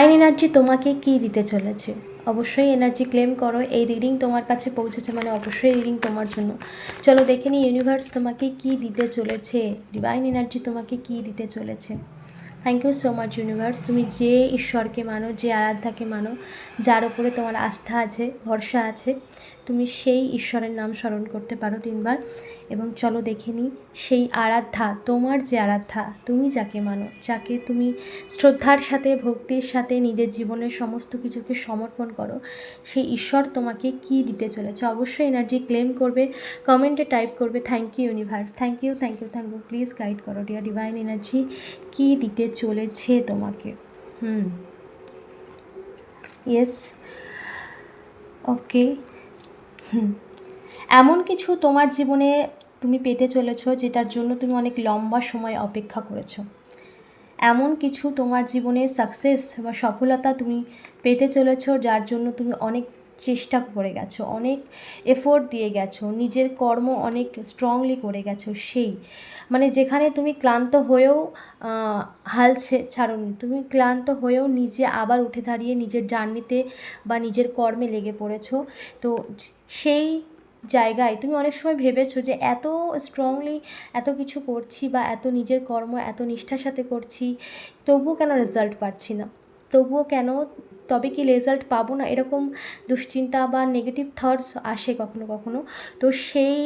Divine energy তোমাকে কি দিতে চলেছে? অবশ্যই এনার্জি ক্লেম করো। এই রিডিং তোমার কাছে পৌঁছেছে মানে অবশ্যই রিডিং তোমার জন্য। চলো দেখে নিই ইউনিভার্স তোমাকে কি দিতে চলেছে, ডিভাইন এনার্জি তোমাকে কি দিতে চলেছে। Thank you so much universe. তুমি যে ঈশ্বরকে মানো, যে আরাধ্যাকে মানো, যার উপরে তোমার আস্থা আছে, ভরসা আছে, তুমি সেই ঈশ্বরের নাম স্মরণ করতে পারো 3 বার। এবং চলো দেখে নিই সেই আরাধ্যা, তোমার যে আরাধ্যা, তুমি যাকে মানো, যাকে তুমি শ্রদ্ধার সাথে ভক্তির সাথে নিজের জীবনের সমস্ত কিছুকে সমর্পণ করো, সেই ঈশ্বর তোমাকে কি দিতে চলেছে। অবশ্যই এনার্জি ক্লেম করবে, কমেন্টে টাইপ করবে thank you universe, thank you thank you thank you. Please guide করো ডিয়ার ডিভাইন এনার্জি কি দিতে চলেছে তোমাকে। Yes, okay. এমন কিছু তোমার জীবনে তুমি পেতে চলেছো যেটার জন্য তুমি অনেক লম্বা সময় অপেক্ষা করেছো। এমন কিছু তোমার জীবনে সাকসেস বা সফলতা তুমি পেতে চলেছো যার জন্য তুমি অনেক চেষ্টা করে গেছো, অনেক এফোর্ট দিয়ে গেছো, নিজের কর্ম অনেক স্ট্রংলি করে গেছো। সেই মানে যেখানে তুমি ক্লান্ত হয়েও হাল ছাড়োনি, তুমি ক্লান্ত হয়েও নিজে আবার উঠে দাঁড়িয়ে নিজের জার্নিতে বা নিজের কর্মে লেগে পড়েছো। তো সেই জায়গায় তুমি অনেক সময় ভেবেছো যে এত স্ট্রংলি এত কিছু করছি বা এত নিজের কর্ম এত নিষ্ঠার সাথে করছি, তবুও কেন রেজাল্ট পাচ্ছি না, তবুও কেন, তবে কি রেজাল্ট পাবো না, এরকম দুশ্চিন্তা বা নেগেটিভ থটস আসে কখনো কখনো। তো সেই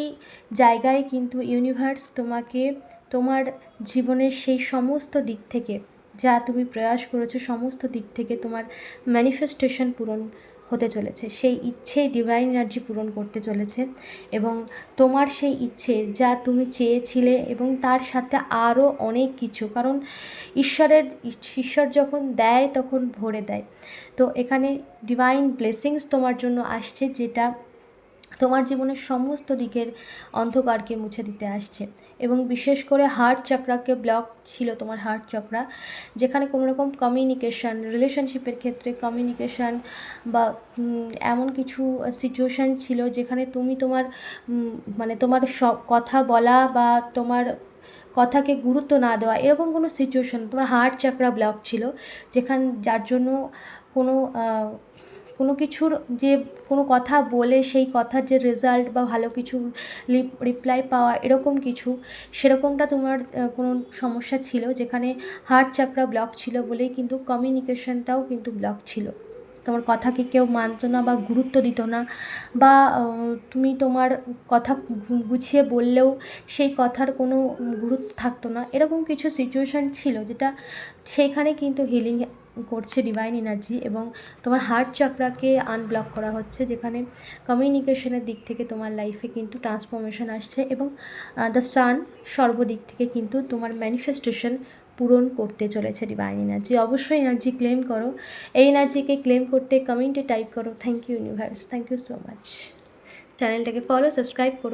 জায়গায় কিন্তু ইউনিভার্স তোমাকে তোমার জীবনের সেই সমস্ত দিক থেকে যা তুমি প্রয়াস করেছো সমস্ত দিক থেকে তোমার ম্যানিফেস্টেশন পূরণ হতে চলেছে, সেই ইচ্ছে ডিভাইন এনার্জি পূরণ করতে চলেছে। এবং তোমার সেই ইচ্ছে যা তুমি চেয়েছিলে এবং তার সাথে আরও অনেক কিছু, কারণ ঈশ্বর যখন দেয় তখন ভরে দেয়। তো এখানে ডিভাইন ব্লেসিংস তোমার জন্য আসছে, যেটা তোমার জীবনের সমস্ত দিকের অন্ধকারকে মুছে দিতে আসছে। এবং বিশেষ করে হার্ট চক্রাকে ব্লক ছিল তোমার হার্ট চক্রা, যেখানে কোনো রকম কমিউনিকেশান, রিলেশনশিপের ক্ষেত্রে কমিউনিকেশান বা এমন কিছু সিচুয়েশান ছিল যেখানে তুমি তোমার মানে তোমার সব কথা বলা বা তোমার কথাকে গুরুত্ব না দেওয়া, এরকম কোনো সিচুয়েশান তোমার হার্ট চক্রা ব্লক ছিল, যার জন্য কোনো কোনো কিছুর যে কোনো কথা বলে সেই কথার যে রেজাল্ট বা ভালো কিছু রিপ্লাই পাওয়া, এরকম কিছু সেরকমটা তোমার কোনো সমস্যা ছিল, যেখানে হার্ট চাকরা ব্লক ছিল বলেই কিন্তু কমিউনিকেশনটাও কিন্তু ব্লক ছিল। তোমার কথাকে কেউ মানতো না বা গুরুত্ব দিত না, বা তুমি তোমার কথা গুছিয়ে বললেও সেই কথার কোনো গুরুত্ব থাকতো না, এরকম কিছু সিচুয়েশান ছিল, যেটা সেইখানে কিন্তু হিলিং করছে ডিভাইন এনার্জি। এবং তোমার হার্ট চক্রাকে আনব্লক করা হচ্ছে, যেখানে কমিউনিকেশনের দিক থেকে তোমার লাইফে কিন্তু ট্রান্সফরমেশন আসছে। এবং দ্য সান সর্বদিক থেকে কিন্তু তোমার ম্যানিফেস্টেশন পূরণ করতে চলেছে ডিভাইন এনার্জি। অবশ্যই এনার্জি ক্লেম করো। এই এনার্জিকে ক্লেম করতে কমেন্টে টাইপ করো thank you universe, thank you so much. চ্যানেলটাকে ফলো সাবস্ক্রাইব করো।